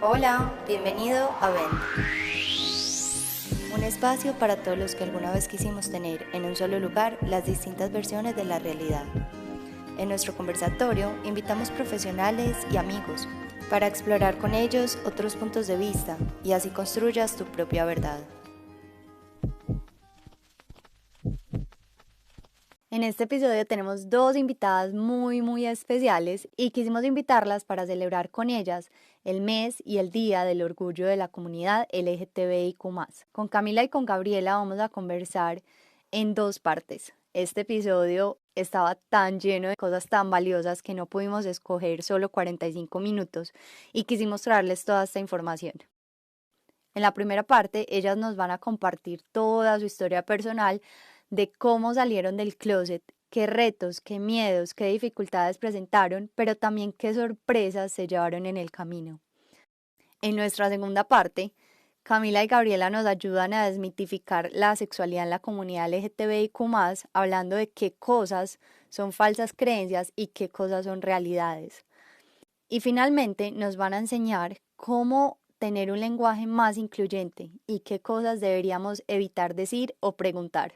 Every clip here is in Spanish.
Hola, bienvenido a Vent, un espacio para todos los que alguna vez quisimos tener en un solo lugar las distintas versiones de la realidad. En nuestro conversatorio invitamos profesionales y amigos para explorar con ellos otros puntos de vista y así construyas tu propia verdad. En este episodio tenemos dos invitadas muy especiales y quisimos invitarlas para celebrar con ellas el mes y el día del orgullo de la comunidad LGTBIQ+. Con Camila y con Gabriela vamos a conversar en dos partes. Este episodio estaba tan lleno de cosas tan valiosas que no pudimos escoger solo 45 minutos y quisimos traerles toda esta información. En la primera parte, ellas nos van a compartir toda su historia personal de cómo salieron del closet, qué retos, qué miedos, qué dificultades presentaron, pero también qué sorpresas se llevaron en el camino. En nuestra segunda parte, Camila y Gabriela nos ayudan a desmitificar la sexualidad en la comunidad LGTBIQ+, hablando de qué cosas son falsas creencias y qué cosas son realidades. Y finalmente nos van a enseñar cómo tener un lenguaje más incluyente y qué cosas deberíamos evitar decir o preguntar.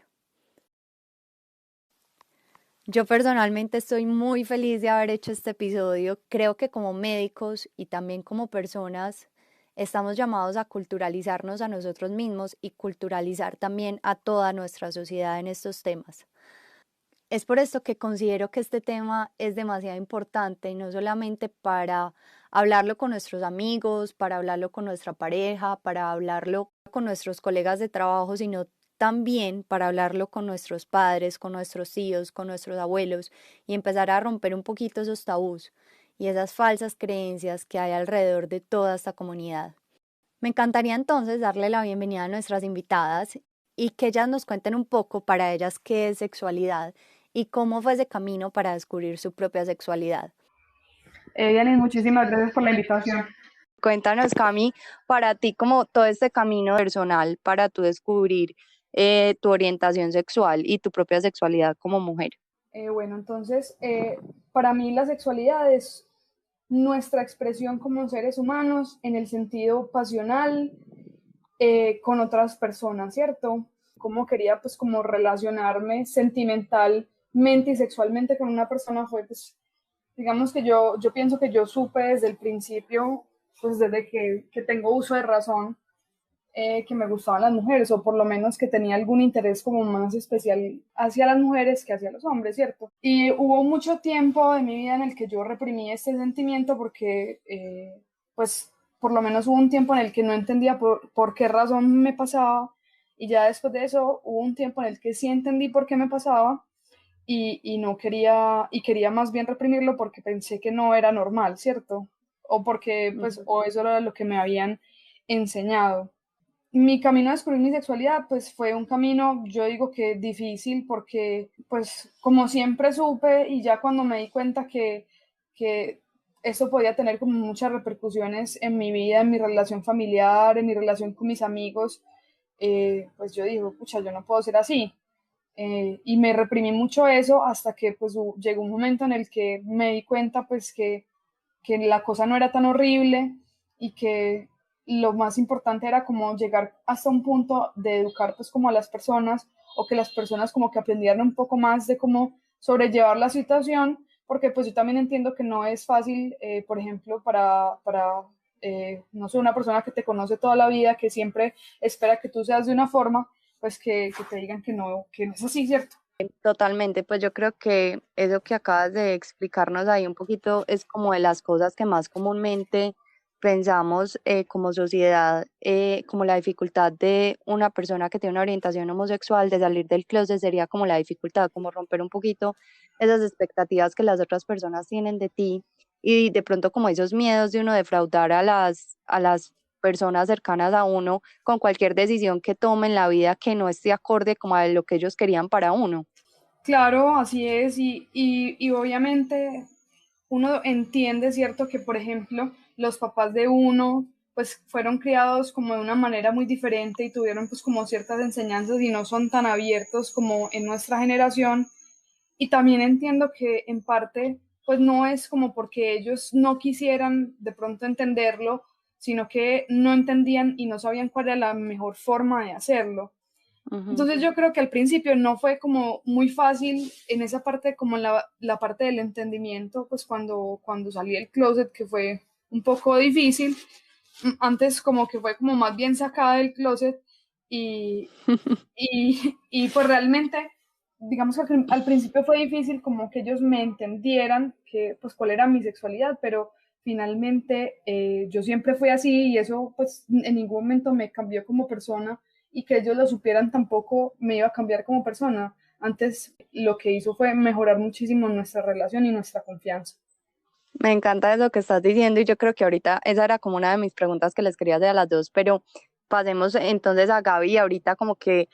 Yo personalmente estoy muy feliz de haber hecho este episodio. Creo que como médicos y también como personas estamos llamados a culturalizarnos a nosotros mismos y culturalizar también a toda nuestra sociedad en estos temas. Es por esto que considero que este tema es demasiado importante, y no solamente para hablarlo con nuestros amigos, para hablarlo con nuestra pareja, para hablarlo con nuestros colegas de trabajo, sino también para hablarlo con nuestros padres, con nuestros tíos, con nuestros abuelos y empezar a romper un poquito esos tabús y esas falsas creencias que hay alrededor de toda esta comunidad. Me encantaría entonces darle la bienvenida a nuestras invitadas y que ellas nos cuenten un poco para ellas qué es sexualidad y cómo fue ese camino para descubrir su propia sexualidad. Yanis, muchísimas gracias por la invitación. Cuéntanos, Cami, para ti como todo este camino personal para tú descubrir tu orientación sexual y tu propia sexualidad como mujer. Entonces, para mí la sexualidad es nuestra expresión como seres humanos en el sentido pasional con otras personas, ¿cierto? Cómo quería pues como relacionarme sentimentalmente y sexualmente con una persona fue pues, digamos que yo pienso que yo supe desde el principio, pues desde que tengo uso de razón, que me gustaban las mujeres, o por lo menos que tenía algún interés como más especial hacia las mujeres que hacia los hombres, ¿cierto? Y hubo mucho tiempo de mi vida en el que yo reprimí este sentimiento porque, pues, por lo menos hubo un tiempo en el que no entendía por qué razón me pasaba, y ya después de eso hubo un tiempo en el que sí entendí por qué me pasaba, y no quería, y quería más bien reprimirlo porque pensé que no era normal, ¿cierto? O porque, pues, o eso era lo que me habían enseñado. Mi camino a descubrir mi sexualidad, pues fue un camino, yo digo que difícil, porque pues como siempre supe y ya cuando me di cuenta que eso podía tener como muchas repercusiones en mi vida, en mi relación familiar, en mi relación con mis amigos, pues yo digo, pucha, yo no puedo ser así. Y me reprimí mucho eso hasta que pues llegó un momento en el que me di cuenta pues que la cosa no era tan horrible y que lo más importante era como llegar hasta un punto de educar pues como a las personas, o que las personas como que aprendieran un poco más de cómo sobrellevar la situación, porque pues yo también entiendo que no es fácil, por ejemplo, no sé, una persona que te conoce toda la vida, que siempre espera que tú seas de una forma, pues que te digan que no es así, ¿cierto? Totalmente, pues yo creo que eso que acabas de explicarnos ahí un poquito es como de las cosas que más comúnmente pensamos como sociedad, como la dificultad de una persona que tiene una orientación homosexual de salir del closet sería como la dificultad, como romper un poquito esas expectativas que las otras personas tienen de ti y de pronto como esos miedos de uno defraudar a las personas cercanas a uno con cualquier decisión que tome en la vida que no esté acorde como a lo que ellos querían para uno. Claro, así es, y obviamente uno entiende, ¿cierto? Que, por ejemplo, los papás de uno, pues fueron criados como de una manera muy diferente y tuvieron pues como ciertas enseñanzas y no son tan abiertos como en nuestra generación. Y también entiendo que en parte, pues no es como porque ellos no quisieran de pronto entenderlo, sino que no entendían y no sabían cuál era la mejor forma de hacerlo. Ujú. Entonces yo creo que al principio no fue como muy fácil en esa parte, como en la parte del entendimiento, pues cuando salí del closet, que fue un poco difícil. Antes como que fue como más bien sacada del closet y, y pues realmente, digamos que al principio fue difícil como que ellos me entendieran que pues cuál era mi sexualidad, pero finalmente yo siempre fui así y eso pues en ningún momento me cambió como persona y que ellos lo supieran tampoco me iba a cambiar como persona. Antes lo que hizo fue mejorar muchísimo nuestra relación y nuestra confianza. Me encanta eso que estás diciendo y yo creo que ahorita esa era como una de mis preguntas que les quería hacer a las dos, pero pasemos entonces a Gaby. Ahorita como que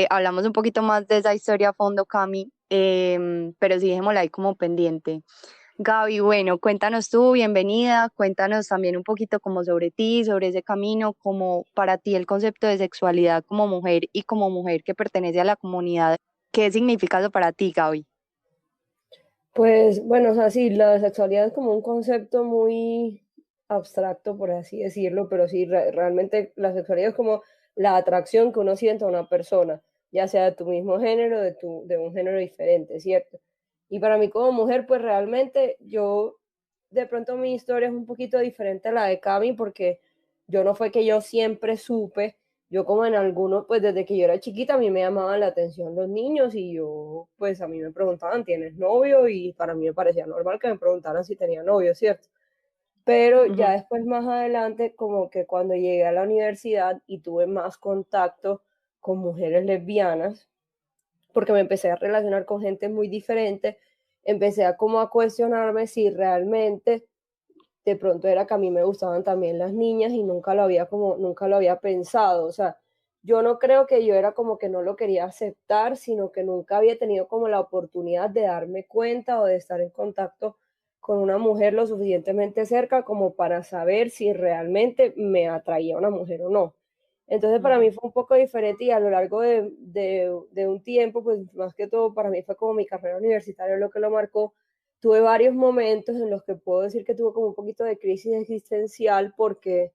hablamos un poquito más de esa historia a fondo, Cami, pero sí dejémosla ahí como pendiente. Gaby, bueno, cuéntanos tú, bienvenida, cuéntanos también un poquito como sobre ti, sobre ese camino, como para ti el concepto de sexualidad como mujer y como mujer que pertenece a la comunidad. ¿Qué significa eso para ti, Gaby? Pues bueno, o sea, sí, la sexualidad es como un concepto muy abstracto, por así decirlo, pero sí, realmente la sexualidad es como la atracción que uno siente a una persona, ya sea de tu mismo género, de un género diferente, ¿cierto? Y para mí como mujer, pues realmente yo, de pronto mi historia es un poquito diferente a la de Cami, porque yo no fue que yo siempre supe. Yo como en algunos, pues desde que yo era chiquita, a mí me llamaban la atención los niños y yo, pues a mí me preguntaban, ¿tienes novio? Y para mí me parecía normal que me preguntaran si tenía novio, ¿cierto? Pero ya Ujú. después, más adelante, como que cuando llegué a la universidad y tuve más contacto con mujeres lesbianas, porque me empecé a relacionar con gente muy diferente, empecé a como a cuestionarme si realmente de pronto era que a mí me gustaban también las niñas y nunca lo había pensado, o sea, yo no creo que yo era como que no lo quería aceptar, sino que nunca había tenido como la oportunidad de darme cuenta o de estar en contacto con una mujer lo suficientemente cerca como para saber si realmente me atraía una mujer o no. Entonces para mí Ujú. fue un poco diferente y a lo largo de un tiempo, pues más que todo para mí fue como mi carrera universitaria lo que lo marcó. Tuve varios momentos en los que puedo decir que tuve como un poquito de crisis existencial porque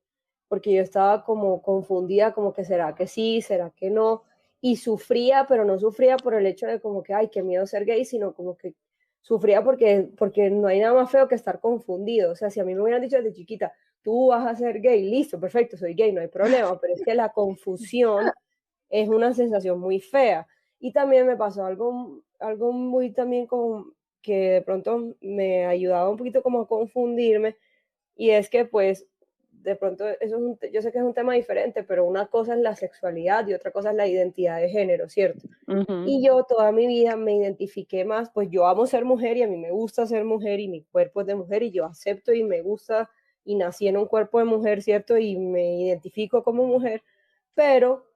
yo estaba como confundida, como que será que sí, será que no, y sufría, pero no sufría por el hecho de como que, ay, qué miedo ser gay, sino como que sufría porque no hay nada más feo que estar confundido. O sea, si a mí me hubieran dicho desde chiquita, tú vas a ser gay, listo, perfecto, soy gay, no hay problema, pero es que la confusión es una sensación muy fea. Y también me pasó algo muy también con que de pronto me ayudaba un poquito como a confundirme, y es que pues de pronto yo sé que es un tema diferente, pero una cosa es la sexualidad y otra cosa es la identidad de género, ¿cierto? Ujú. Y yo toda mi vida me identifiqué más, pues yo amo ser mujer y a mí me gusta ser mujer y mi cuerpo es de mujer y yo acepto y me gusta y nací en un cuerpo de mujer, ¿cierto? Y me identifico como mujer, pero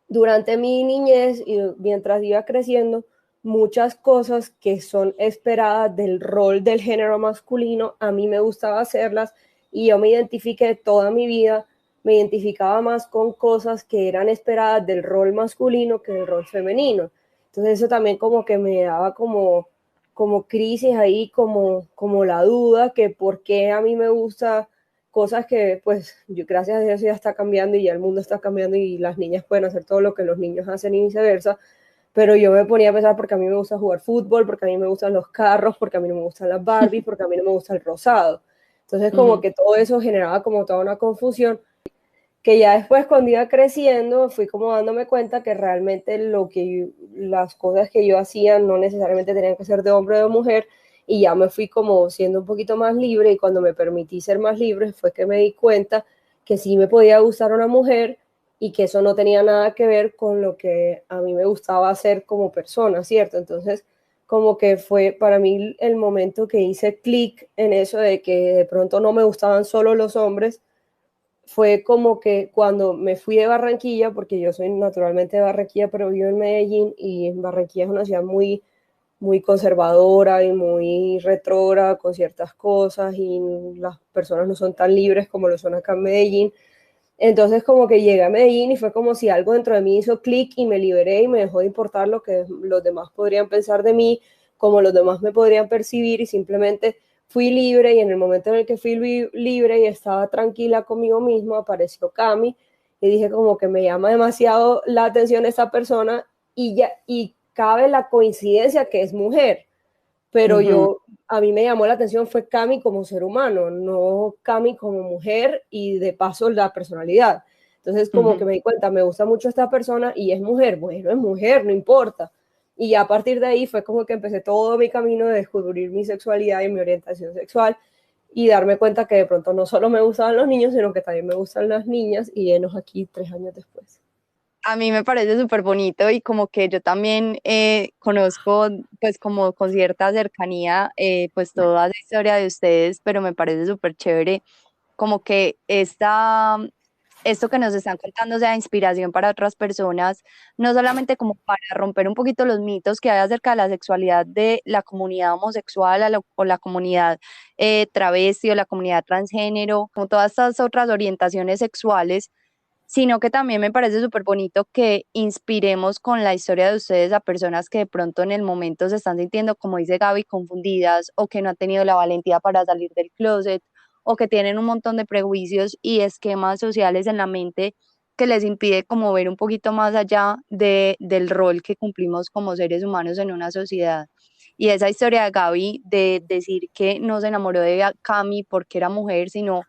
durante mi niñez y mientras iba creciendo, muchas cosas que son esperadas del rol del género masculino, a mí me gustaba hacerlas y yo me identifiqué toda mi vida, me identificaba más con cosas que eran esperadas del rol masculino que del rol femenino. Entonces eso también como que me daba como crisis ahí, como la duda que por qué a mí me gusta cosas que pues yo, gracias a Dios ya está cambiando y ya el mundo está cambiando y las niñas pueden hacer todo lo que los niños hacen y viceversa, pero yo me ponía a pensar porque a mí me gusta jugar fútbol, porque a mí me gustan los carros, porque a mí no me gustan las Barbies, porque a mí no me gusta el rosado. Entonces como Ujú. que todo eso generaba como toda una confusión que ya después cuando iba creciendo fui como dándome cuenta que realmente las cosas que yo hacía no necesariamente tenían que ser de hombre o de mujer y ya me fui como siendo un poquito más libre y cuando me permití ser más libre fue que me di cuenta que sí me podía gustar una mujer y que eso no tenía nada que ver con lo que a mí me gustaba hacer como persona, ¿cierto? Entonces como que fue para mí el momento que hice clic en eso de que de pronto no me gustaban solo los hombres, fue como que cuando me fui de Barranquilla, porque yo soy naturalmente de Barranquilla, pero vivo en Medellín y en Barranquilla es una ciudad muy conservadora y muy retrógrada con ciertas cosas y las personas no son tan libres como lo son acá en Medellín. Entonces como que llegué a Medellín y fue como si algo dentro de mí hizo clic y me liberé y me dejó de importar lo que los demás podrían pensar de mí, como los demás me podrían percibir y simplemente fui libre y en el momento en el que fui libre y estaba tranquila conmigo misma, apareció Cami y dije como que me llama demasiado la atención esta persona y cabe la coincidencia que es mujer, pero a mí me llamó la atención fue Cami como ser humano, no Cami como mujer y de paso la personalidad. Entonces como que me di cuenta, me gusta mucho esta persona y es mujer, bueno, es mujer, no importa. Y ya a partir de ahí fue como que empecé todo mi camino de descubrir mi sexualidad y mi orientación sexual y darme cuenta que de pronto no solo me gustaban los niños, sino que también me gustan las niñas y enos aquí 3 años después. A mí me parece súper bonito y como que yo también conozco pues como con cierta cercanía pues toda la historia de ustedes, pero me parece súper chévere como que esto que nos están contando sea inspiración para otras personas, no solamente como para romper un poquito los mitos que hay acerca de la sexualidad de la comunidad homosexual o la comunidad travesti o la comunidad transgénero, como todas estas otras orientaciones sexuales, sino que también me parece súper bonito que inspiremos con la historia de ustedes a personas que de pronto en el momento se están sintiendo, como dice Gaby, confundidas o que no han tenido la valentía para salir del closet o que tienen un montón de prejuicios y esquemas sociales en la mente que les impide como ver un poquito más allá del rol que cumplimos como seres humanos en una sociedad. Y esa historia de Gaby de decir que no se enamoró de Cami porque era mujer, sino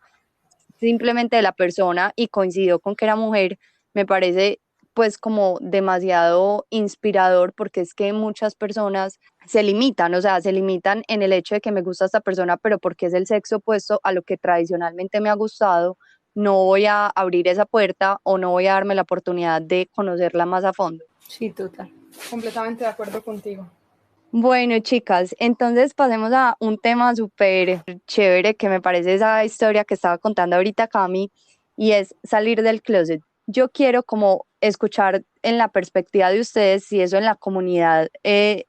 simplemente de la persona y coincidió con que era mujer, me parece pues como demasiado inspirador porque es que muchas personas se limitan, o sea, se limitan en el hecho de que me gusta esta persona, pero porque es el sexo opuesto a lo que tradicionalmente me ha gustado, no voy a abrir esa puerta o no voy a darme la oportunidad de conocerla más a fondo. Sí, total. Completamente de acuerdo contigo. Bueno, chicas, entonces pasemos a un tema súper chévere que me parece esa historia que estaba contando ahorita Cami, y es salir del closet. Yo quiero como escuchar en la perspectiva de ustedes si eso en la comunidad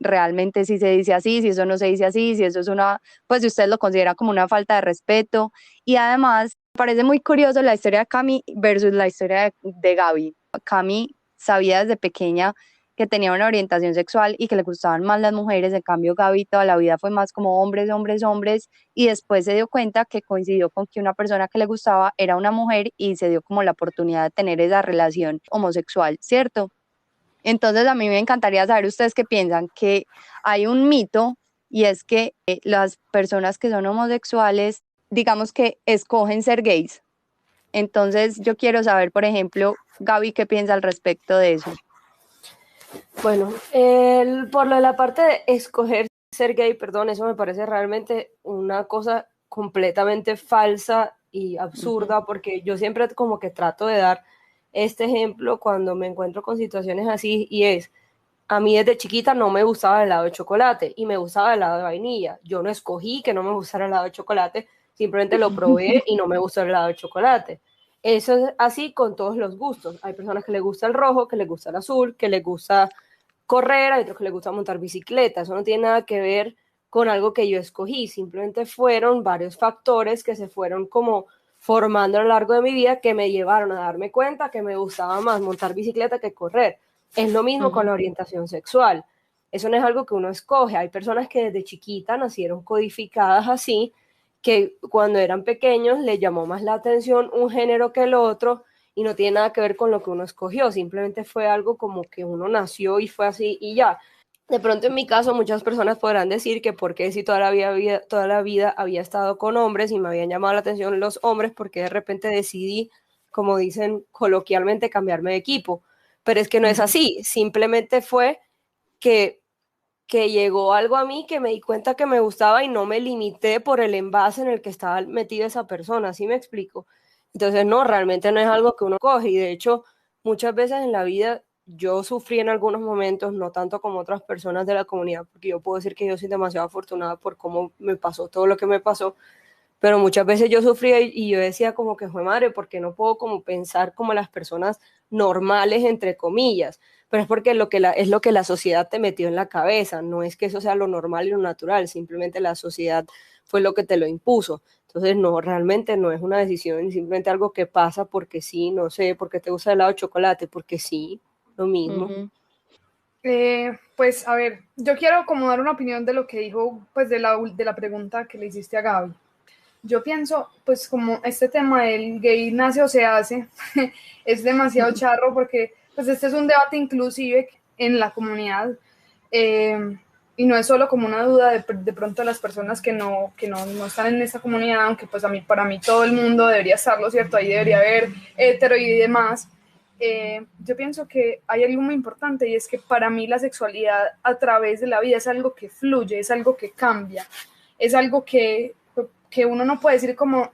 realmente sí se dice así, si eso no se dice así, si eso es una, pues si ustedes lo consideran como una falta de respeto. Y además, me parece muy curioso la historia de Cami versus la historia de Gaby. Cami sabía desde pequeña que tenía una orientación sexual y que le gustaban más las mujeres, en cambio Gaby toda la vida fue más como hombres, hombres, hombres, y después se dio cuenta que coincidió con que una persona que le gustaba era una mujer y se dio como la oportunidad de tener esa relación homosexual, ¿cierto? Entonces a mí me encantaría saber ustedes qué piensan, que hay un mito y es que las personas que son homosexuales, digamos que escogen ser gays. Entonces yo quiero saber, por ejemplo, Gaby, ¿qué piensa al respecto de eso? Bueno, por lo de la parte de escoger ser gay, perdón, eso me parece realmente una cosa completamente falsa y absurda, porque yo siempre como que trato de dar este ejemplo cuando me encuentro con situaciones así, y es, a mí desde chiquita no me gustaba el helado de chocolate y me gustaba el helado de vainilla. Yo no escogí que no me gustara el helado de chocolate, simplemente lo probé y no me gustó el helado de chocolate. Eso es así con todos los gustos. Hay personas que les gusta el rojo, que les gusta el azul, que les gusta correr, hay otros que les gusta montar bicicleta. Eso no tiene nada que ver con algo que yo escogí, simplemente fueron varios factores que se fueron como formando a lo largo de mi vida que me llevaron a darme cuenta que me gustaba más montar bicicleta que correr. Es lo mismo con la orientación sexual. Eso no es algo que uno escoge. Hay personas que desde chiquita nacieron codificadas así, que cuando eran pequeños les llamó más la atención un género que el otro y no tiene nada que ver con lo que uno escogió, simplemente fue algo como que uno nació y fue así y ya. De pronto en mi caso muchas personas podrán decir que porque si toda la vida había estado con hombres y me habían llamado la atención los hombres, porque de repente decidí, como dicen coloquialmente, cambiarme de equipo. Pero es que no es así, simplemente fue que llegó algo a mí que me di cuenta que me gustaba y no me limité por el envase en el que estaba metida esa persona, ¿sí me explico? Entonces, no, realmente no es algo que uno coge y de hecho, muchas veces en la vida yo sufrí en algunos momentos, no tanto como otras personas de la comunidad, porque yo puedo decir que yo soy demasiado afortunada por cómo me pasó todo lo que me pasó, pero muchas veces yo sufría y yo decía como que fue madre, porque no puedo como pensar como las personas normales, entre comillas, pero es porque es lo que la sociedad te metió en la cabeza, no es que eso sea lo normal y lo natural, simplemente la sociedad fue lo que te lo impuso. Entonces, no, realmente no es una decisión, simplemente algo que pasa porque sí, no sé, porque te gusta el helado de chocolate, porque sí, lo mismo. Pues a ver, yo quiero como dar una opinión de lo que dijo, pues de la pregunta que le hiciste a Gaby. Yo pienso, pues como este tema del gay nace o se hace, es demasiado charro porque pues este es un debate inclusive en la comunidad, eh, y no es solo como una duda de pronto de las personas que no están en esta comunidad, aunque pues para mí todo el mundo debería estarlo, ¿cierto? Ahí debería haber hetero y demás. Yo pienso que hay algo muy importante y es que para mí la sexualidad a través de la vida es algo que fluye, es algo que cambia, es algo que uno no puede decir como,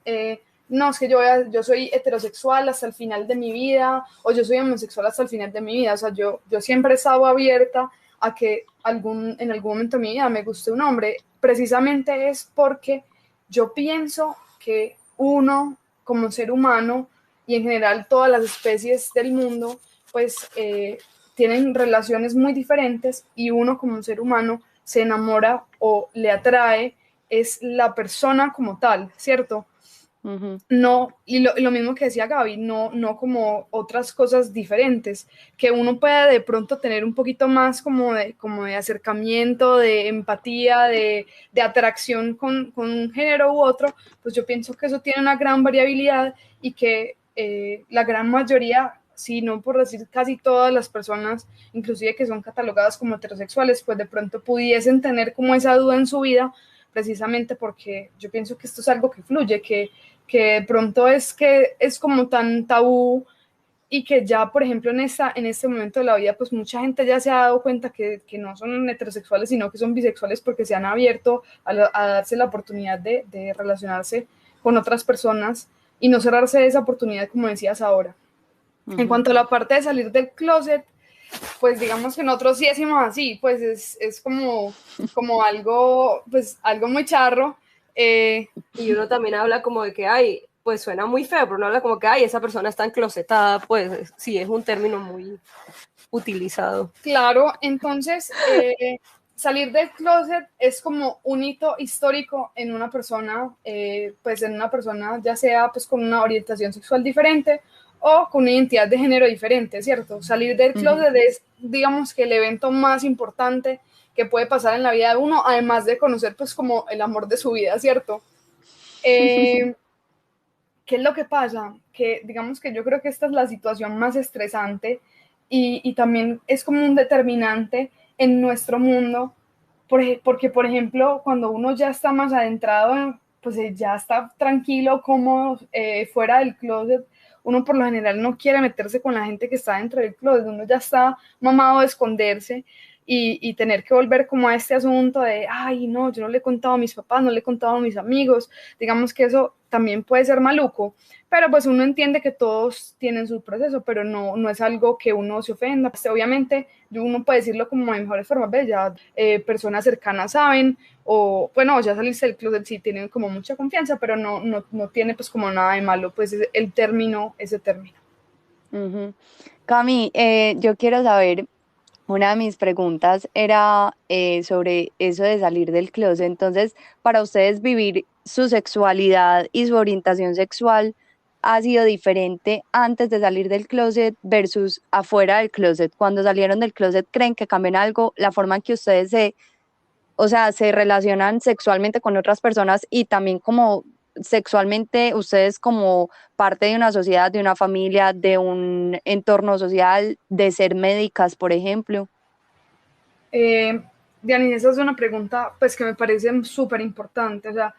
no, es que yo soy heterosexual hasta el final de mi vida o yo soy homosexual hasta el final de mi vida. O sea, yo siempre he estado abierta a que en algún momento de mi vida me guste un hombre. Precisamente es porque yo pienso que uno como ser humano y en general todas las especies del mundo, pues tienen relaciones muy diferentes y uno como ser humano se enamora o le atrae es la persona como tal, ¿cierto? Ujú. No, y lo mismo que decía Gaby, no como otras cosas diferentes, que uno puede de pronto tener un poquito más como de acercamiento, de empatía, de atracción con un género u otro, pues yo pienso que eso tiene una gran variabilidad y que la gran mayoría, si no por decir casi todas las personas, inclusive que son catalogadas como heterosexuales, pues de pronto pudiesen tener como esa duda en su vida, precisamente porque yo pienso que esto es algo que fluye, que de pronto que es como tan tabú y que ya, por ejemplo, en este momento de la vida, pues mucha gente ya se ha dado cuenta que no son heterosexuales, sino que son bisexuales porque se han abierto a darse la oportunidad de relacionarse con otras personas y no cerrarse esa oportunidad, como decías ahora. En Ujú. cuanto a la parte de salir del closet, pues digamos que nosotros sí decimos así, pues es como algo, pues algo muy charro. Y uno también habla como de que, ay, pues suena muy feo, pero no habla como que, ay, esa persona está enclosetada, pues sí, es un término muy utilizado. Claro, entonces salir del closet es como un hito histórico en una persona, pues en una persona ya sea pues con una orientación sexual diferente o con una identidad de género diferente, ¿cierto? Salir del Ujú. closet es, digamos que el evento más importante que puede pasar en la vida de uno, además de conocer pues como el amor de su vida, ¿cierto? Eh, ¿Qué es lo que pasa? Que digamos que yo creo que esta es la situación más estresante y también es como un determinante en nuestro mundo, porque, por ejemplo, cuando uno ya está más adentrado, pues ya está tranquilo, cómodo, fuera del closet, uno por lo general no quiere meterse con la gente que está dentro del closet, uno ya está mamado de esconderse y tener que volver como a este asunto de, ay, no, yo no le he contado a mis papás, no le he contado a mis amigos, digamos que eso también puede ser maluco, pero pues uno entiende que todos tienen su proceso, pero no es algo que uno se ofenda. Pues, obviamente uno puede decirlo como de mejores formas, ¿ves? Ya personas cercanas saben, o bueno, ya salirse del closet sí tienen como mucha confianza, pero no tiene pues como nada de malo, pues el término, ese término. Ujú. Cami, yo quiero saber, una de mis preguntas era sobre eso de salir del closet. Entonces, para ustedes vivir su sexualidad y su orientación sexual ha sido diferente antes de salir del closet versus afuera del closet. Cuando salieron del closet, ¿creen que cambian algo la forma en que ustedes o sea, se relacionan sexualmente con otras personas y también como sexualmente ustedes como parte de una sociedad, de una familia, de un entorno social, de ser médicas, por ejemplo? Eh, Diana, esa es una pregunta pues que me parece súper importante. O sea,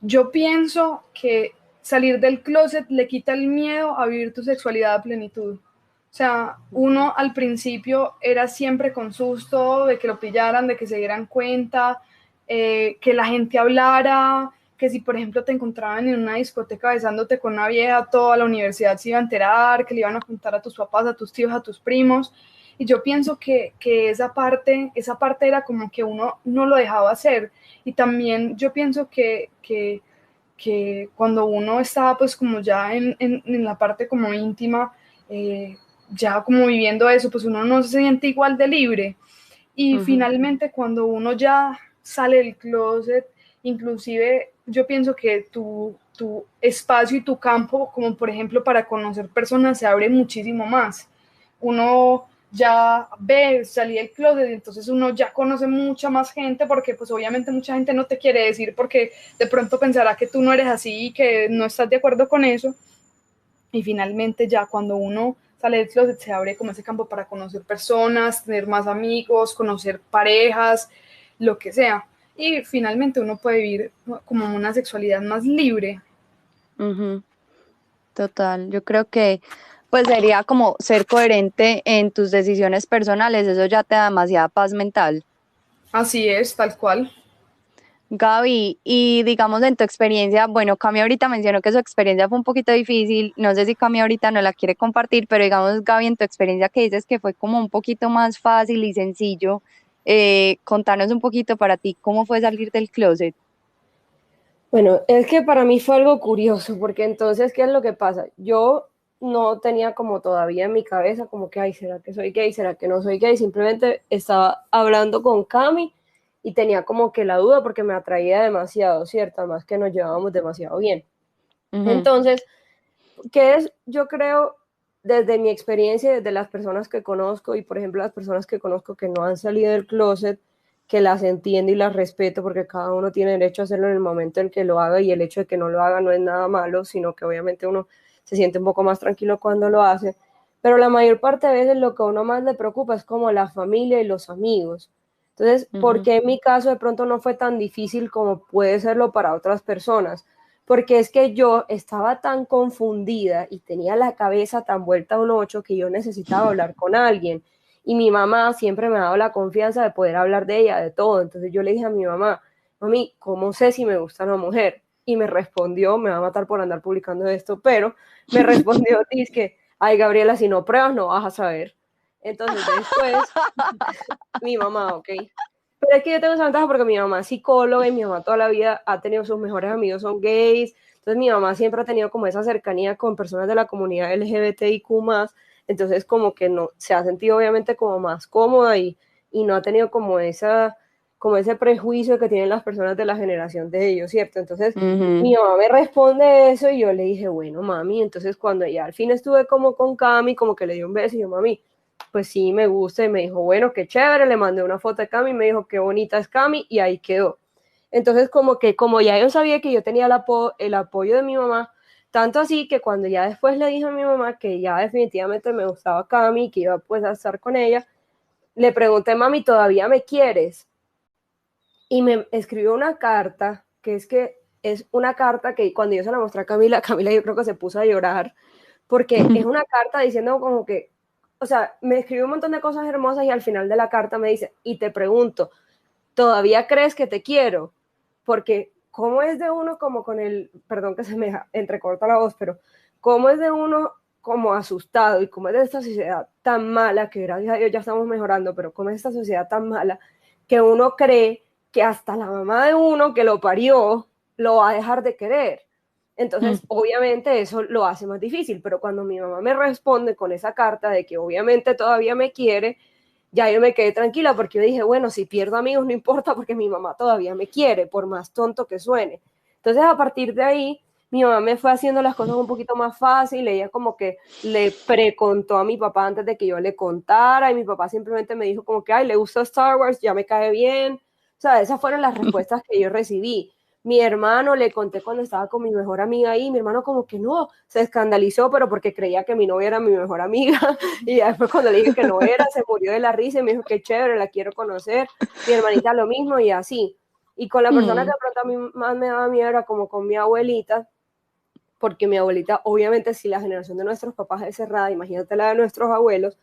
yo pienso que salir del closet le quita el miedo a vivir tu sexualidad a plenitud. O sea, Ujú. uno al principio era siempre con susto de que lo pillaran, de que se dieran cuenta, que la gente hablara, que si por ejemplo te encontraban en una discoteca besándote con una vieja, toda la universidad se iba a enterar, que le iban a contar a tus papás, a tus tíos, a tus primos. Y yo pienso que esa parte era como que uno no lo dejaba hacer. Y también yo pienso que cuando uno está pues como ya en la parte como íntima, ya como viviendo eso, pues uno no se siente igual de libre. Y Ujú. finalmente cuando uno ya sale del closet, inclusive yo pienso que tu espacio y tu campo, como por ejemplo para conocer personas, se abre muchísimo más. Uno ya ve, salí del closet, entonces uno ya conoce mucha más gente, porque pues obviamente mucha gente no te quiere decir porque de pronto pensará que tú no eres así y que no estás de acuerdo con eso, y finalmente ya cuando uno sale del closet se abre como ese campo para conocer personas, tener más amigos, conocer parejas, lo que sea, y finalmente uno puede vivir como una sexualidad más libre. Ujú, total, yo creo que pues sería como ser coherente en tus decisiones personales, eso ya te da demasiada paz mental. Así es, tal cual. Gaby, y digamos en tu experiencia, bueno, Cami ahorita mencionó que su experiencia fue un poquito difícil, no sé si Cami ahorita no la quiere compartir, pero digamos, Gaby, en tu experiencia que dices que fue como un poquito más fácil y sencillo, contanos un poquito para ti cómo fue salir del closet. Bueno, es que para mí fue algo curioso, porque entonces, ¿qué es lo que pasa? Yo no tenía como todavía en mi cabeza como que, ay, ¿será que soy gay? ¿Será que no soy gay? Simplemente estaba hablando con Cami y tenía como que la duda porque me atraía demasiado, ¿cierto? Además que nos llevábamos demasiado bien. Ujú, Entonces, ¿qué es? Yo creo, desde mi experiencia, desde las personas que conozco y, por ejemplo, las personas que conozco que no han salido del closet, que las entiendo y las respeto porque cada uno tiene derecho a hacerlo en el momento en que lo haga y el hecho de que no lo haga no es nada malo, sino que obviamente uno se siente un poco más tranquilo cuando lo hace. Pero la mayor parte de veces lo que a uno más le preocupa es como la familia y los amigos. Entonces, ¿por ujú, qué en mi caso de pronto no fue tan difícil como puede serlo para otras personas? Porque es que yo estaba tan confundida y tenía la cabeza tan vuelta a un ocho que yo necesitaba hablar con alguien. Y mi mamá siempre me ha dado la confianza de poder hablar de ella, de todo. Entonces yo le dije a mi mamá, mami, ¿cómo sé si me gusta una mujer? Y me respondió, me va a matar por andar publicando esto, pero me respondió, dice que, ay, Gabriela, si no pruebas no vas a saber. Entonces después, mi mamá, ok. Pero es que yo tengo esa ventaja porque mi mamá es psicóloga y mi mamá toda la vida ha tenido sus mejores amigos son gays. Entonces mi mamá siempre ha tenido como esa cercanía con personas de la comunidad LGBTIQ+. Entonces como que no, se ha sentido obviamente como más cómoda y no ha tenido como ese prejuicio que tienen las personas de la generación de ellos, ¿cierto? Entonces ujú. mi mamá me responde eso y yo le dije, bueno, mami, entonces cuando ya al fin estuve como con Cami, como que le di un beso y yo, mami, pues sí, me gusta y me dijo, bueno, qué chévere, le mandé una foto de Cami y me dijo, qué bonita es Cami y ahí quedó. Entonces, como que, como ya yo sabía que yo tenía el apoyo de mi mamá, tanto así que cuando ya después le dije a mi mamá que ya definitivamente me gustaba Cami, que iba pues a estar con ella, le pregunté, mami, ¿todavía me quieres? Y me escribió una carta, que es una carta que cuando yo se la mostré a Camila, Camila yo creo que se puso a llorar, porque es una carta diciendo como que, o sea, me escribió un montón de cosas hermosas y al final de la carta me dice, y te pregunto, ¿todavía crees que te quiero? Porque cómo es de uno como con el, perdón que se me entrecorta la voz, pero cómo es de uno como asustado y cómo es de esta sociedad tan mala, que gracias a Dios ya estamos mejorando, pero cómo es esta sociedad tan mala, que uno cree que hasta la mamá de uno que lo parió lo va a dejar de querer. Entonces, obviamente eso lo hace más difícil, pero cuando mi mamá me responde con esa carta de que obviamente todavía me quiere, ya yo me quedé tranquila porque yo dije, bueno, si pierdo amigos no importa porque mi mamá todavía me quiere, por más tonto que suene. Entonces, a partir de ahí, mi mamá me fue haciendo las cosas un poquito más fácil, ella como que le precontó a mi papá antes de que yo le contara y mi papá simplemente me dijo como que, ay, le gusta Star Wars, ya me cae bien. O sea, esas fueron las respuestas que yo recibí. Mi hermano le conté cuando estaba con mi mejor amiga ahí, mi hermano como que no, se escandalizó, pero porque creía que mi novia era mi mejor amiga. Y después cuando le dije que no era, se murió de la risa y me dijo que chévere, la quiero conocer. Mi hermanita lo mismo y así. Y con la persona que Mm, de pronto a mí más me daba miedo era como con mi abuelita, porque mi abuelita, obviamente si la generación de nuestros papás es cerrada, imagínate la de nuestros abuelos,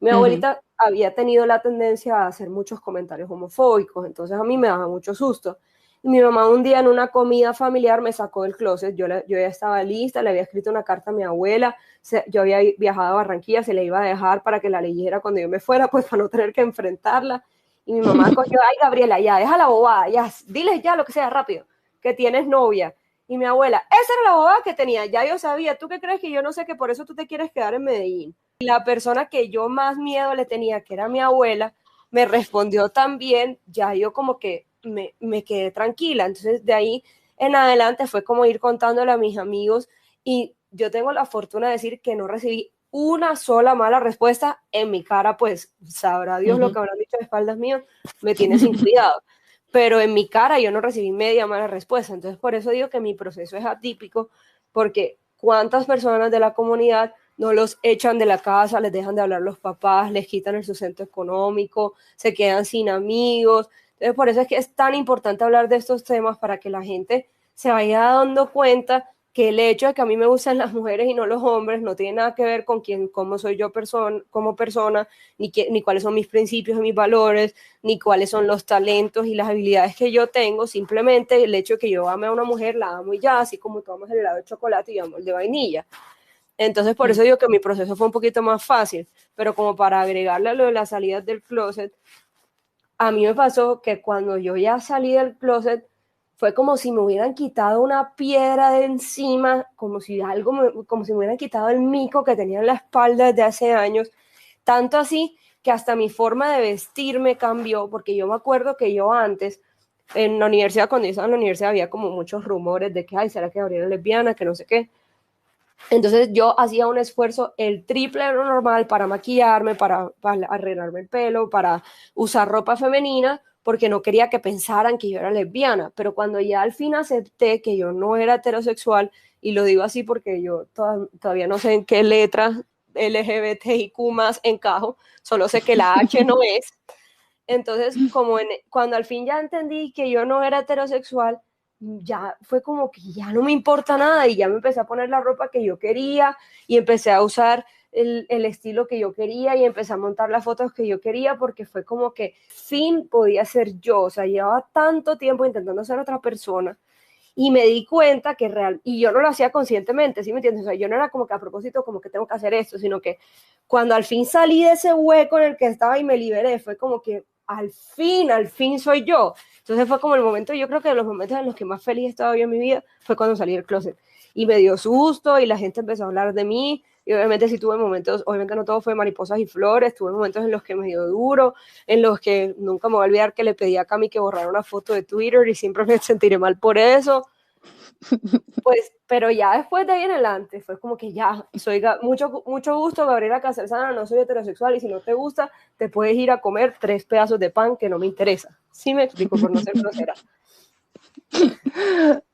mi ujú. abuelita había tenido la tendencia a hacer muchos comentarios homofóbicos, entonces a mí me daba mucho susto. Y mi mamá un día en una comida familiar me sacó del closet, yo ya estaba lista, le había escrito una carta a mi abuela, yo había viajado a Barranquilla, se le iba a dejar para que la leyera cuando yo me fuera, pues para no tener que enfrentarla. Y mi mamá cogió, ay Gabriela, ya, deja la bobada, ya, diles ya lo que sea rápido, que tienes novia. Y mi abuela, esa era la bobada que tenía, ya yo sabía, ¿tú qué crees que yo no sé que por eso tú te quieres quedar en Medellín? La persona que yo más miedo le tenía, que era mi abuela, me respondió también, ya yo como que me quedé tranquila. Entonces de ahí en adelante fue como ir contándole a mis amigos y yo tengo la fortuna de decir que no recibí una sola mala respuesta en mi cara, pues sabrá Dios lo que habrán dicho de espaldas mías, me tiene sin cuidado. Pero en mi cara yo no recibí media mala respuesta. Entonces, por eso digo que mi proceso es atípico, porque cuántas personas de la comunidad no los echan de la casa, les dejan de hablar los papás, les quitan el sustento económico, se quedan sin amigos. Entonces, por eso es que es tan importante hablar de estos temas para que la gente se vaya dando cuenta que el hecho de que a mí me gustan las mujeres y no los hombres no tiene nada que ver con cómo soy yo como persona, ni cuáles son mis principios y mis valores, ni cuáles son los talentos y las habilidades que yo tengo. Simplemente el hecho de que yo ame a una mujer, la amo y ya, así como tú amas el helado de chocolate y yo amo el de vainilla. Entonces, por eso digo que mi proceso fue un poquito más fácil, pero como para agregarle a lo de las salidas del closet, a mí me pasó que cuando yo ya salí del closet, fue como si me hubieran quitado una piedra de encima, como si me hubieran quitado el mico que tenía en la espalda desde hace años, tanto así que hasta mi forma de vestirme cambió, porque yo me acuerdo que yo antes, en la universidad, cuando yo estaba en la universidad, había como muchos rumores de que, ay, ¿será que Gabriela es lesbiana? Que no sé qué. Entonces yo hacía un esfuerzo el triple de lo normal para maquillarme, para arreglarme el pelo, para usar ropa femenina, porque no quería que pensaran que yo era lesbiana. Pero cuando ya al fin acepté que yo no era heterosexual, y lo digo así porque yo todavía no sé en qué letra LGBTIQ más encajo, solo sé que la H no es. Entonces, cuando al fin ya entendí que yo no era heterosexual, ya fue como que ya no me importa nada y ya me empecé a poner la ropa que yo quería y empecé a usar el estilo que yo quería y empecé a montar las fotos que yo quería porque fue como que fin podía ser yo. O sea, llevaba tanto tiempo intentando ser otra persona y me di cuenta que y yo no lo hacía conscientemente, ¿sí me entiendes? O sea, yo no era como que a propósito como que tengo que hacer esto, sino que cuando al fin salí de ese hueco en el que estaba y me liberé, fue como que al fin soy yo. Entonces fue como el momento, yo creo que de los momentos en los que más feliz estaba yo en mi vida fue cuando salí del closet. Y me dio susto y la gente empezó a hablar de mí. Y obviamente sí tuve momentos, obviamente no todo fue mariposas y flores, tuve momentos en los que me dio duro, en los que nunca me voy a olvidar que le pedí a Cami que borrara una foto de Twitter y siempre me sentiré mal por eso. Pues, pero ya después de ahí en adelante fue como que ya, soy mucho gusto, Gabriela Casalsana, no soy heterosexual y si no te gusta, te puedes ir a comer 3 pedazos de pan que no me interesa. Sí me explico por no ser grosera.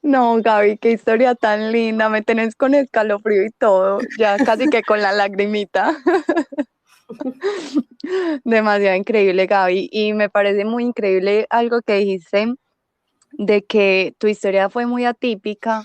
No, Gaby, qué historia tan linda, me tenés con escalofrío y todo, ya casi que con la lagrimita. Demasiado increíble, Gaby, y me parece muy increíble algo que dijiste de que tu historia fue muy atípica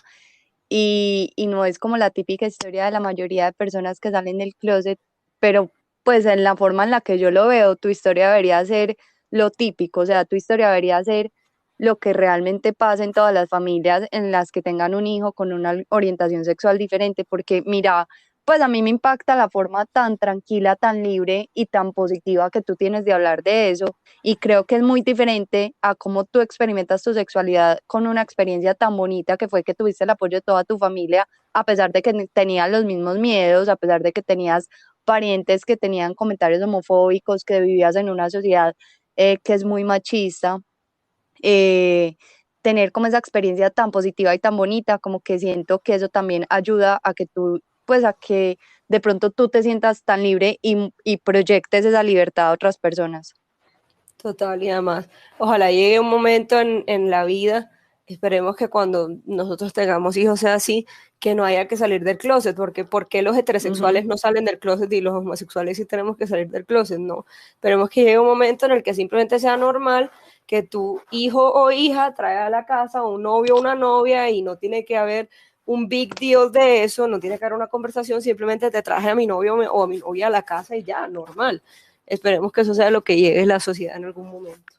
y no es como la típica historia de la mayoría de personas que salen del closet, pero pues en la forma en la que yo lo veo, tu historia debería ser lo típico, o sea, tu historia debería ser lo que realmente pasa en todas las familias en las que tengan un hijo con una orientación sexual diferente, porque mira, pues a mí me impacta la forma tan tranquila, tan libre y tan positiva que tú tienes de hablar de eso, y creo que es muy diferente a cómo tú experimentas tu sexualidad con una experiencia tan bonita que fue que tuviste el apoyo de toda tu familia, a pesar de que tenías los mismos miedos, a pesar de que tenías parientes que tenían comentarios homofóbicos, que vivías en una sociedad que es muy machista. eh, Tener como esa experiencia tan positiva y tan bonita, como que siento que eso también ayuda a que tú, pues a que de pronto tú te sientas tan libre y proyectes esa libertad a otras personas. Total, y además, ojalá llegue un momento en la vida, esperemos que cuando nosotros tengamos hijos sea así, que no haya que salir del closet, porque ¿por qué los heterosexuales no salen del closet y los homosexuales sí tenemos que salir del closet? No, esperemos que llegue un momento en el que simplemente sea normal que tu hijo o hija traiga a la casa un novio o una novia y no tiene que haber un big deal de eso, no tiene que haber una conversación, simplemente te traje a mi novio o a mi novia a la casa y ya, normal. Esperemos que eso sea lo que llegue a la sociedad en algún momento.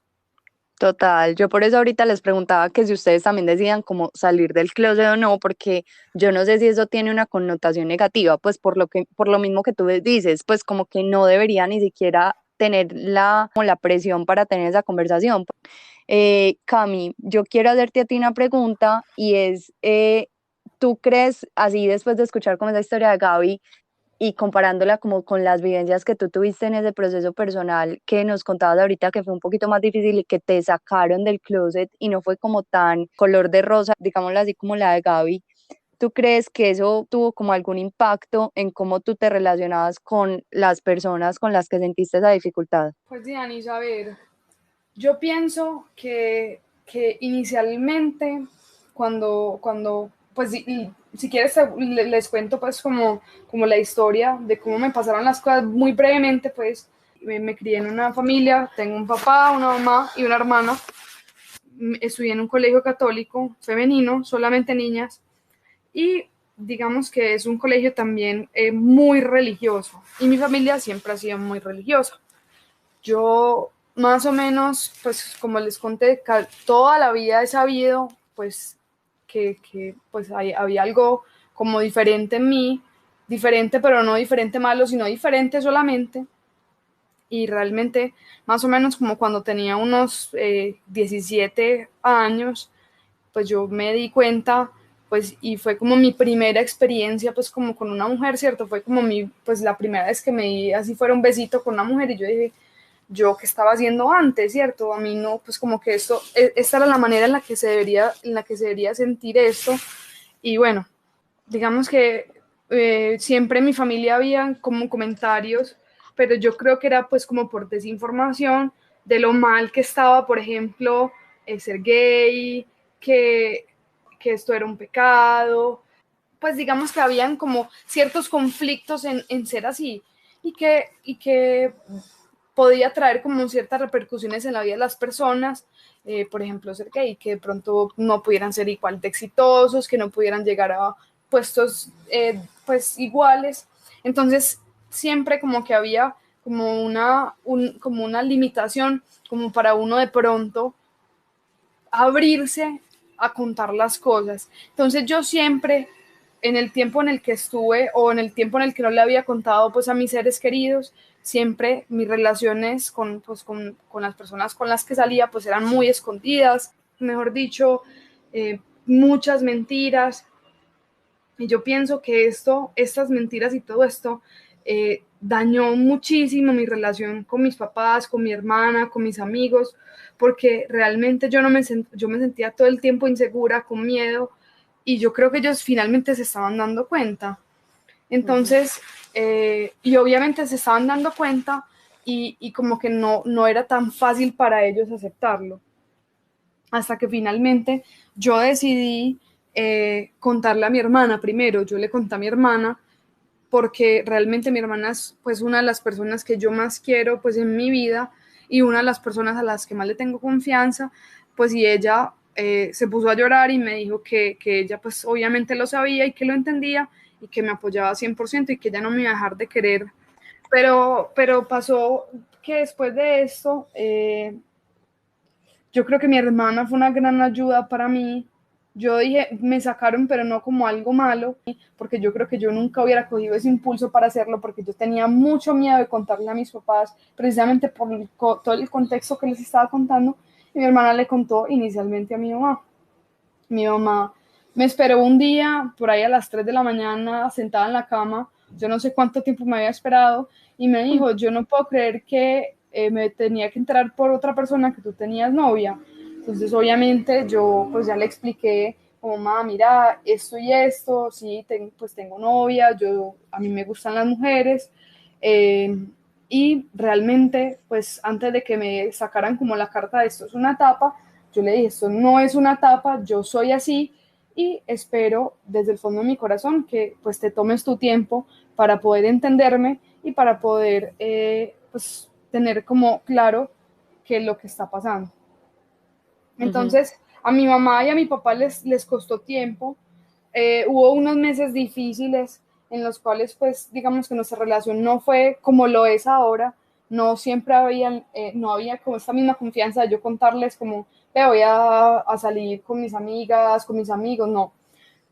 Total, yo por eso ahorita les preguntaba que si ustedes también decían cómo salir del closet o no, porque yo no sé si eso tiene una connotación negativa, pues por lo mismo que tú dices, pues como que no debería ni siquiera tener como la presión para tener esa conversación. Cami, yo quiero hacerte a ti una pregunta y es, ¿tú crees, así después de escuchar como esa historia de Gaby, y comparándola como con las vivencias que tú tuviste en ese proceso personal que nos contabas ahorita que fue un poquito más difícil y que te sacaron del closet y no fue como tan color de rosa, digámoslo así como la de Gaby, ¿tú crees que eso tuvo como algún impacto en cómo tú te relacionabas con las personas con las que sentiste esa dificultad? Pues Dianis, a ver, yo pienso que inicialmente, cuando pues si quieres les cuento pues como la historia de cómo me pasaron las cosas muy brevemente, pues me crié en una familia, tengo un papá, una mamá y una hermana, estudié en un colegio católico femenino, solamente niñas, y digamos que es un colegio también muy religioso, y mi familia siempre ha sido muy religiosa. Yo más o menos, pues como les conté, toda la vida he sabido pues que pues había algo como diferente en mí, diferente pero no diferente malo, sino diferente solamente. Y realmente más o menos como cuando tenía unos 17 años, pues yo me di cuenta, pues, y fue como mi primera experiencia, pues, como con una mujer, ¿cierto? Fue como pues, la primera vez que me di, así fuera un besito con una mujer, y yo dije, yo qué estaba haciendo antes, ¿cierto? A mí no, pues como que esta era la manera en la que se debería sentir esto, y bueno, digamos que siempre en mi familia habían como comentarios, pero yo creo que era pues como por desinformación de lo mal que estaba, por ejemplo, ser gay, que, que esto era un pecado, pues digamos que habían como ciertos conflictos en ser así y que podía traer como ciertas repercusiones en la vida de las personas, por ejemplo, ser gay, que de pronto no pudieran ser igual de exitosos, que no pudieran llegar a puestos pues iguales. Entonces, siempre como que había como como una limitación como para uno de pronto abrirse a contar las cosas. Entonces yo siempre, en el tiempo en el que estuve o en el tiempo en el que no le había contado pues a mis seres queridos, siempre mis relaciones con las personas con las que salía pues eran muy escondidas, mejor dicho, muchas mentiras. Y yo pienso que estas mentiras y todo esto dañó muchísimo mi relación con mis papás, con mi hermana, con mis amigos, porque realmente yo me sentía todo el tiempo insegura, con miedo, y yo creo que ellos finalmente se estaban dando cuenta. Entonces, y obviamente se estaban dando cuenta y como que no era tan fácil para ellos aceptarlo hasta que finalmente yo decidí contarle a mi hermana primero. Yo le conté a mi hermana porque realmente mi hermana es pues una de las personas que yo más quiero pues en mi vida y una de las personas a las que más le tengo confianza, pues y ella se puso a llorar y me dijo que ella pues obviamente lo sabía y que lo entendía y que me apoyaba 100% y que ella no me iba a dejar de querer. Pero pasó que después de esto, yo creo que mi hermana fue una gran ayuda para mí. Yo dije, me sacaron, pero no como algo malo, porque yo creo que yo nunca hubiera cogido ese impulso para hacerlo, porque yo tenía mucho miedo de contarle a mis papás, precisamente por todo el contexto que les estaba contando. Y mi hermana le contó inicialmente a mi mamá. Mi mamá me esperó un día, por ahí a las 3 de la mañana, sentada en la cama. Yo no sé cuánto tiempo me había esperado y me dijo, yo no puedo creer que me tenía que enterar por otra persona que tú tenías novia. Entonces, obviamente, yo pues ya le expliqué, como, mamá, mira, esto y esto, sí, pues tengo novia, a mí me gustan las mujeres. Eh, y realmente, pues antes de que me sacaran como la carta de esto es una etapa, yo le dije, esto no es una etapa, yo soy así y espero desde el fondo de mi corazón que pues te tomes tu tiempo para poder entenderme y para poder pues tener como claro qué es lo que está pasando. Ujú. Entonces, a mi mamá y a mi papá les costó tiempo. Hubo unos meses difíciles en los cuales, pues, digamos que nuestra relación no fue como lo es ahora. No siempre no había como esta misma confianza de yo contarles como, voy a salir con mis amigas, con mis amigos, no.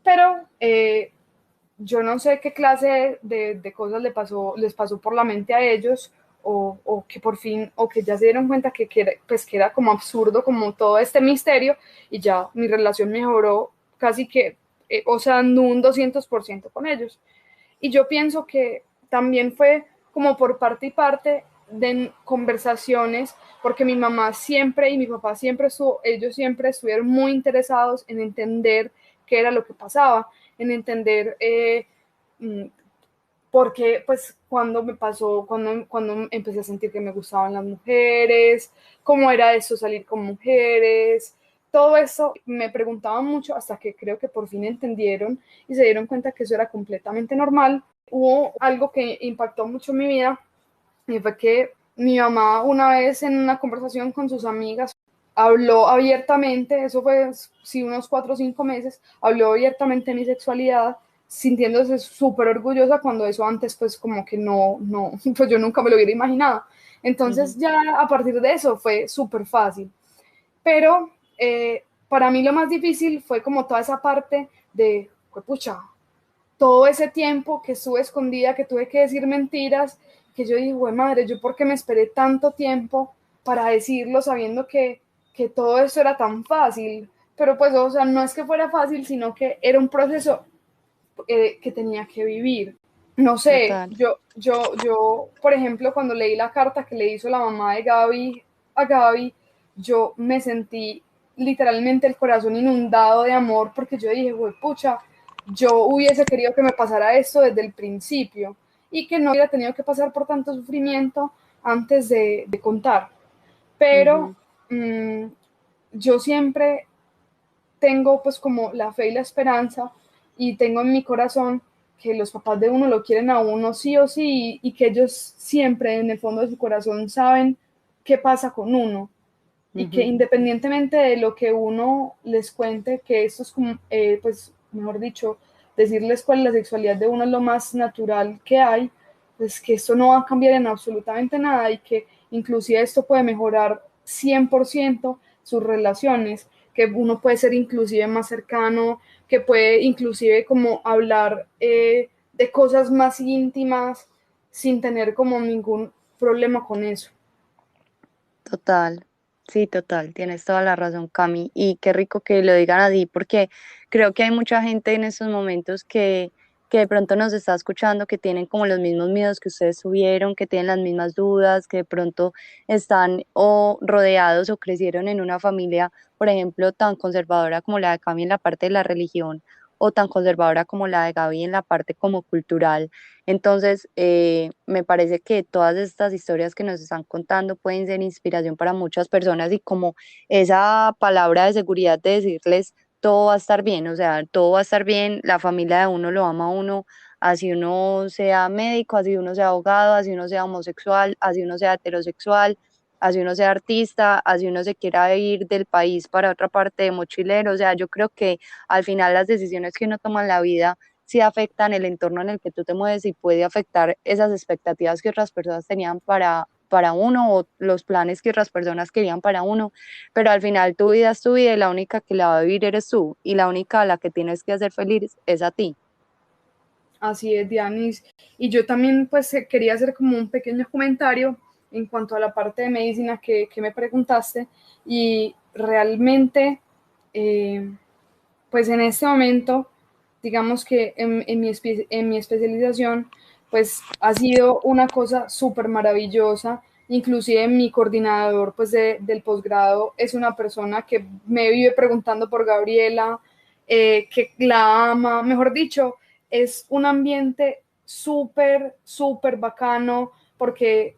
Pero yo no sé qué clase de cosas les pasó por la mente a ellos o que por fin, o que ya se dieron cuenta pues, que era como absurdo como todo este misterio y ya mi relación mejoró casi que, o sea, en un 200% con ellos. Y yo pienso que también fue como por parte y parte de conversaciones, porque mi mamá siempre y mi papá siempre ellos siempre estuvieron muy interesados en entender qué era lo que pasaba. en entender porque pues cuando me pasó, cuando empecé a sentir que me gustaban las mujeres, cómo era eso salir con mujeres, todo eso me preguntaban mucho hasta que creo que por fin entendieron y se dieron cuenta que eso era completamente normal. Hubo algo que impactó mucho mi vida y fue que mi mamá una vez en una conversación con sus amigas habló abiertamente, eso fue sí unos 4 o 5 meses, habló abiertamente de mi sexualidad, sintiéndose súper orgullosa cuando eso antes pues como que no, pues yo nunca me lo hubiera imaginado. Entonces ya a partir de eso fue súper fácil. Pero para mí lo más difícil fue como toda esa parte de, pues, pucha, todo ese tiempo que estuve escondida, que tuve que decir mentiras, que yo dije, güey, madre, ¿yo por qué me esperé tanto tiempo para decirlo sabiendo que todo eso era tan fácil? Pero pues, o sea, no es que fuera fácil, sino que era un proceso que tenía que vivir. No sé, Total. por ejemplo, cuando leí la carta que le hizo la mamá de Gaby a Gaby, yo me sentí literalmente el corazón inundado de amor porque yo dije, güey, pucha, yo hubiese querido que me pasara esto desde el principio y que no hubiera tenido que pasar por tanto sufrimiento antes de contar. Pero Ujú. yo siempre tengo pues como la fe y la esperanza y tengo en mi corazón que los papás de uno lo quieren a uno sí o sí y que ellos siempre en el fondo de su corazón saben qué pasa con uno y que Ujú. independientemente de lo que uno les cuente, que esto es como, pues mejor dicho, decirles cuál es la sexualidad de uno es lo más natural que hay, pues que esto no va a cambiar en absolutamente nada y que inclusive esto puede mejorar 100% sus relaciones, que uno puede ser inclusive más cercano, que puede inclusive como hablar de cosas más íntimas sin tener como ningún problema con eso. Total, sí, total, tienes toda la razón, Cami. Y qué rico que lo digan así, porque creo que hay mucha gente en estos momentos que de pronto nos está escuchando, que tienen como los mismos miedos que ustedes tuvieron, que tienen las mismas dudas, que de pronto están o rodeados o crecieron en una familia, por ejemplo, tan conservadora como la de Cami en la parte de la religión, o tan conservadora como la de Gaby en la parte como cultural. Entonces, me parece que todas estas historias que nos están contando pueden ser inspiración para muchas personas y como esa palabra de seguridad de decirles todo va a estar bien, o sea, todo va a estar bien, la familia de uno lo ama a uno, así uno sea médico, así uno sea abogado, así uno sea homosexual, así uno sea heterosexual, así uno sea artista, así uno se quiera ir del país para otra parte de mochilero, o sea, yo creo que al final las decisiones que uno toma en la vida sí afectan el entorno en el que tú te mueves y puede afectar esas expectativas que otras personas tenían para uno o los planes que otras personas querían para uno, pero al final tu vida es tu vida y la única que la va a vivir eres tú y la única a la que tienes que hacer feliz es a ti. Así es, Dianis. Y yo también pues quería hacer como un pequeño comentario en cuanto a la parte de medicina que me preguntaste y realmente pues en este momento digamos que en mi especialización pues ha sido una cosa súper maravillosa, inclusive mi coordinador pues del posgrado es una persona que me vive preguntando por Gabriela, que la ama, mejor dicho, es un ambiente súper, súper bacano, porque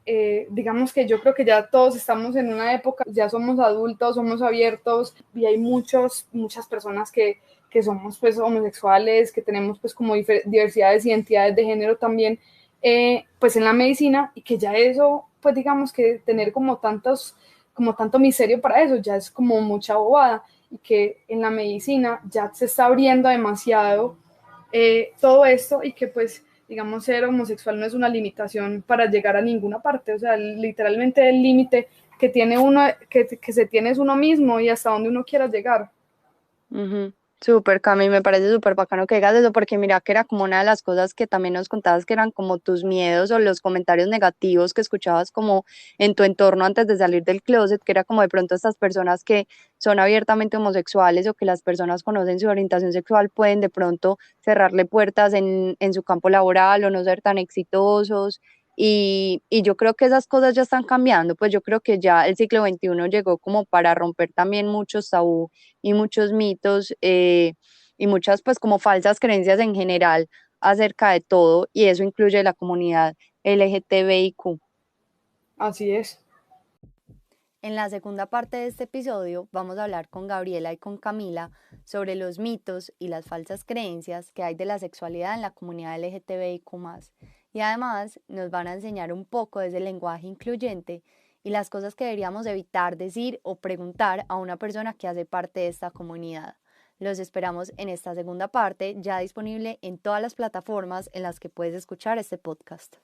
digamos que yo creo que ya todos estamos en una época, ya somos adultos, somos abiertos y hay muchas personas que somos pues homosexuales, que tenemos pues como diversidades y identidades de género también, pues en la medicina y que ya eso, pues digamos que tener como tanto misterio para eso, ya es como mucha bobada y que en la medicina ya se está abriendo demasiado todo esto y que pues digamos ser homosexual no es una limitación para llegar a ninguna parte, o sea, literalmente el límite que tiene uno, que se tiene es uno mismo y hasta donde uno quiera llegar. Ujú. Súper, Cami, me parece súper bacano que digas eso, porque mira que era como una de las cosas que también nos contabas que eran como tus miedos o los comentarios negativos que escuchabas como en tu entorno antes de salir del closet, que era como de pronto estas personas que son abiertamente homosexuales o que las personas conocen su orientación sexual pueden de pronto cerrarle puertas en su campo laboral o no ser tan exitosos. Y yo creo que esas cosas ya están cambiando, pues yo creo que ya el siglo XXI llegó como para romper también muchos tabú y muchos mitos y muchas pues como falsas creencias en general acerca de todo, y eso incluye la comunidad LGTBIQ. Así es. En la segunda parte de este episodio vamos a hablar con Gabriela y con Camila sobre los mitos y las falsas creencias que hay de la sexualidad en la comunidad LGTBIQ+. Y además nos van a enseñar un poco desde el lenguaje incluyente y las cosas que deberíamos evitar decir o preguntar a una persona que hace parte de esta comunidad. Los esperamos en esta segunda parte, ya disponible en todas las plataformas en las que puedes escuchar este podcast.